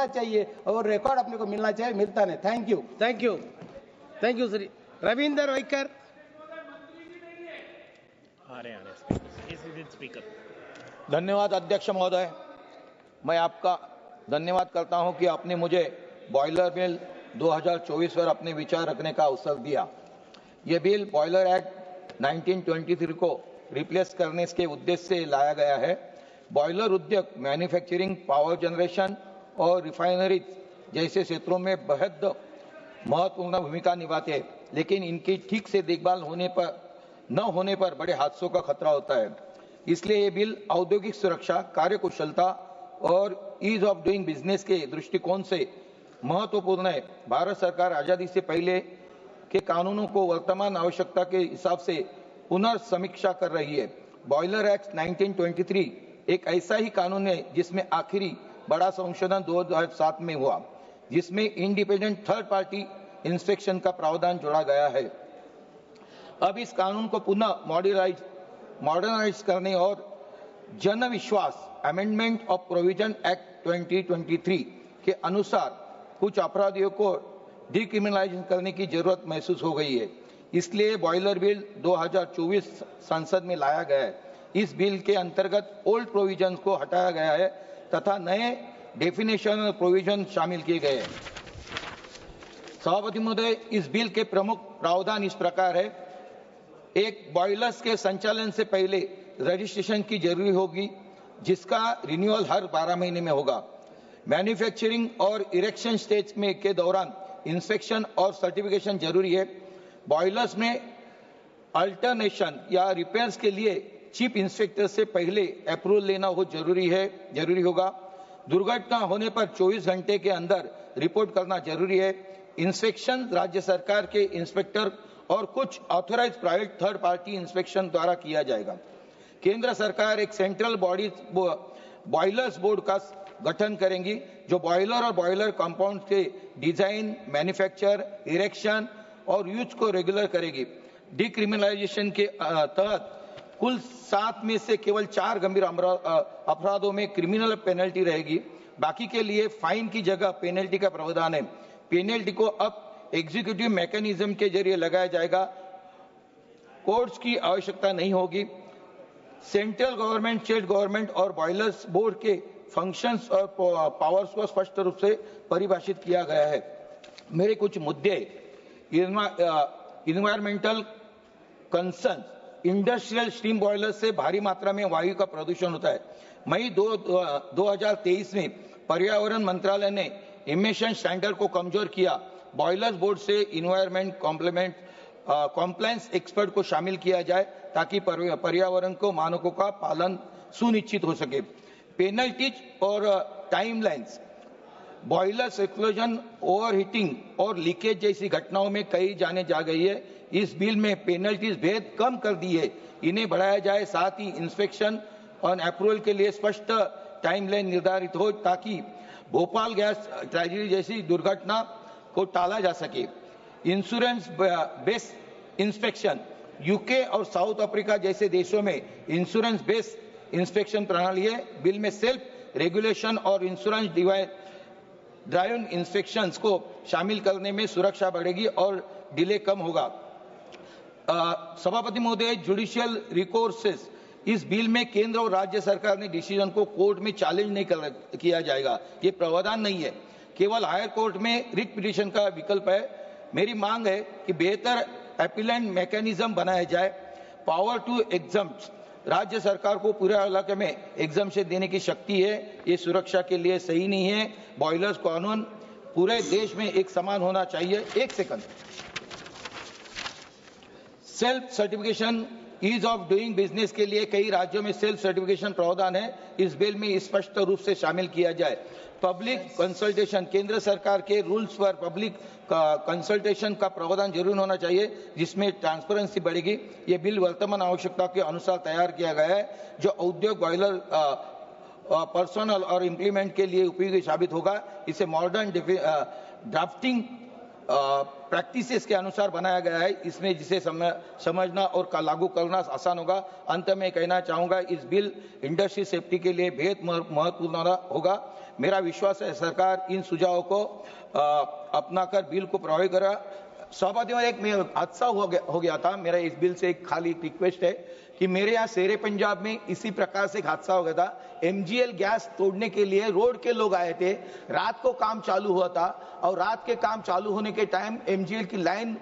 चाहिए और रिकॉर्ड अपने को मिलना चाहिए, मिलता नहीं। Thank you, thank you, thank you Shri Ravinder Waikar. Speaker. धन्यवाद अध्यक्ष महोदय, मैं आपका धन्यवाद करता हूं कि आपने मुझे बॉयलर बिल 2024 पर अपने विचार रखने का अवसर दिया। ये बिल बॉयलर एक्ट 1923 को रिप्लेस करने के उद्देश्य से लाया गया है। बॉयलर उद्योग मैन्युफैक्चरिंग, पावर जनरेशन और रिफाइनरी जैसे क्षेत्रों में बेहद महत्वपूर्ण भूमिका निभाते हैं, लेकिन इनकी ठीक से देखभाल न होने पर बड़े हादसों का खतरा होता है। इसलिए ये बिल औद्योगिक सुरक्षा, कार्यकुशलता और ईज ऑफ डूइंग बिजनेस के दृष्टिकोण से महत्वपूर्ण है। भारत सरकार आजादी से पहले के कानूनों को वर्तमान आवश्यकता के हिसाब से पुनर्समीक्षा कर रही है। बॉयलर एक्ट 1923 एक ऐसा ही कानून है जिसमें आखिरी बड़ा संशोधन 2007 में हुआ, जिसमें इंडिपेंडेंट थर्ड पार्टी इंस्पेक्शन का प्रावधान जोड़ा गया है। अब इस कानून को पुनः मॉडर्नाइज करने और जन विश्वास अमेंडमेंट ऑफ प्रोविजन एक्ट 2023 के अनुसार कुछ अपराधियों को डिक्रिमिनलाइज करने की जरूरत महसूस हो गई है। इसलिए बॉयलर बिल 2024 संसद में लाया गया है। इस बिल के अंतर्गत ओल्ड प्रोविजन को हटाया गया है तथा नए डेफिनेशन और प्रोविजन शामिल किए गए हैं। सभापति महोदय, इस बिल के प्रमुख प्रावधान इस प्रकार है। एक, बॉयलर्स के संचालन से पहले रजिस्ट्रेशन की जरूरी होगी, जिसका रिन्यूअल हर 12 महीने में होगा। मैन्युफैक्चरिंग और इरेक्शन स्टेज में के दौरान इंस्पेक्शन और सर्टिफिकेशन जरूरी है। बॉयलर्स में अल्टरनेशन या रिपेयर्स के लिए चीफ इंस्पेक्टर से पहले अप्रूवल लेना हो जरूरी होगा। दुर्घटना होने पर 24 घंटे के अंदर रिपोर्ट करना जरूरी है। इंस्पेक्शन राज्य सरकार के इंस्पेक्टर और कुछ authorise private third party inspection द्वारा किया जाएगा। केंद्र सरकार एक सेंट्रल बॉडी बॉयलर्स बोर्ड का गठन करेंगी, जो बॉयलर और बॉयलर कंपाउंड के डिजाइन, मैन्युफैक्चर, इरेक्शन और यूज को रेगुलर करेगी। डिक्रिमिनलाइजेशन के तहत कुल 7 में से केवल 4 गंभीर अपराधों में क्रिमिनल पेनल्टी रहेगी। बाकी के लिए फाइन की जगह पेनल्टी का प्रावधान है। पेनल्टी को अब एग्जीक्यूटिव मैकेनिज्म के जरिए लगाया जाएगा। कोर्ट्स की आवश्यकता नहीं होगी। सेंट्रल गवर्नमेंट, स्टेट गवर्नमेंट और बॉयलर्स बोर्ड के फंक्शंस और पावर्स को स्पष्ट रूप से परिभाषित किया गया है। मेरे कुछ मुद्दे, environmental concern, industrial steam boiler से भारी मात्रा में वायु का प्रदूषण होता है। मई 2023 में पर्यावरण मंत्रालय ने इमिशन स्टैंडर्ड को कमजोर किया। बॉयलर्स बोर्ड से इन्वायरमेंट कॉम्प्लायंस एक्सपर्ट को शामिल किया जाए ताकि पर्यावरण को मानकों का पालन सुनिश्चित हो सके। पेनल्टीज और टाइमलाइंस, बॉयलर्स एक्सप्लोजन, ओवरहीटिंग और लीकेज जैसी घटनाओं में कई जाने जा गई है। इस बिल में पेनल्टीज बेहद कम कर दी है, इन्हें बढ़ाया जाए। साथ ही इंस्पेक्शन और अप्रूवल के लिए स्पष्ट टाइमलाइन निर्धारित हो ताकि भोपाल गैस ट्रेजेडी जैसी दुर्घटना को टाला जा सके। इंश्योरेंस बेस्ड इंस्पेक्शन, यूके और साउथ अफ्रीका जैसे देशों में इंश्योरेंस बेस्ड इंस्पेक्शन प्रणाली है। बिल में सेल्फ रेगुलेशन और इंश्योरेंस ड्राइव इंस्पेक्शंस को शामिल करने में सुरक्षा बढ़ेगी और डिले कम होगा। सभापति महोदय, जुडिशियल रिकोर्सेस, इस बिल में केंद्र और राज्य सरकार ने डिसीजन को कोर्ट में चैलेंज नहीं किया जाएगा, ये प्रावधान नहीं है। केवल हायर कोर्ट में रिट पिटीशन का विकल्प है। मेरी मांग है कि बेहतर अपीलेंट मैकेनिज्म बनाया जाए। पावर टू एग्जम्प्ट, राज्य सरकार को पूरे इलाके में एग्जम्पशन देने की शक्ति है, ये सुरक्षा के लिए सही नहीं है। बॉयलर्स कानून पूरे देश में एक समान होना चाहिए। एक second, self certification, ease of doing business के लिए कई राज्यों में सेल्फ सर्टिफिकेशन प्रावधान है, इस बिल में स्पष्ट रूप से शामिल किया जाए। पब्लिक कंसल्टेशन, केंद्र सरकार के रूल्स पर पब्लिक कंसल्टेशन का प्रावधान जरूर होना चाहिए, जिसमें ट्रांसपेरेंसी बढ़ेगी। ये बिल वर्तमान आवश्यकता के अनुसार तैयार किया गया है, जो औद्योगिक बॉयलर पर्सनल और इम्प्लीमेंट के लिए उपयोगी साबित होगा। इसे मॉडर्न ड्राफ्टिंग प्रैक्टिसेस के अनुसार बनाया गया है, इसमें जिसे समझना और लागू करना आसान होगा। अंत में कहना चाहूंगा, इस बिल इंडस्ट्री सेफ्टी के लिए बेहद महत्वपूर्ण होगा। मेरा विश्वास है सरकार इन सुझावों को अपनाकर बिल को प्रभावी करेगा। सभापति में एक हादसा हो गया था। मेरा इस बिल से एक खाली रिक्वेस्ट है कि मेरे यहाँ शेरे पंजाब में इसी प्रकार से एक हादसा हो गया था। MGL गैस तोड़ने के लिए रोड के लोग आए थे, रात को काम चालू हुआ था और रात के काम चालू होने के टाइम MGL की लाइन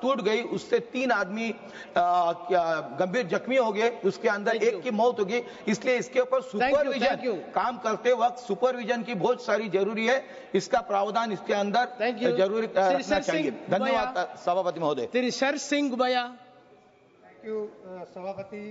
टूट गई, उससे 3 आदमी गंभीर जख्मी हो गए, उसके अंदर एक की मौत हो गई। इसलिए इसके ऊपर सुपरविजन काम करते वक्त सुपरविजन की बहुत सारी जरूरी है, इसका प्रावधान इसके अंदर जरूरी रखना चाहिए। धन्यवाद सभापति महोदय। श्री सर सिंह गुबाया। थैंक यू सभापति।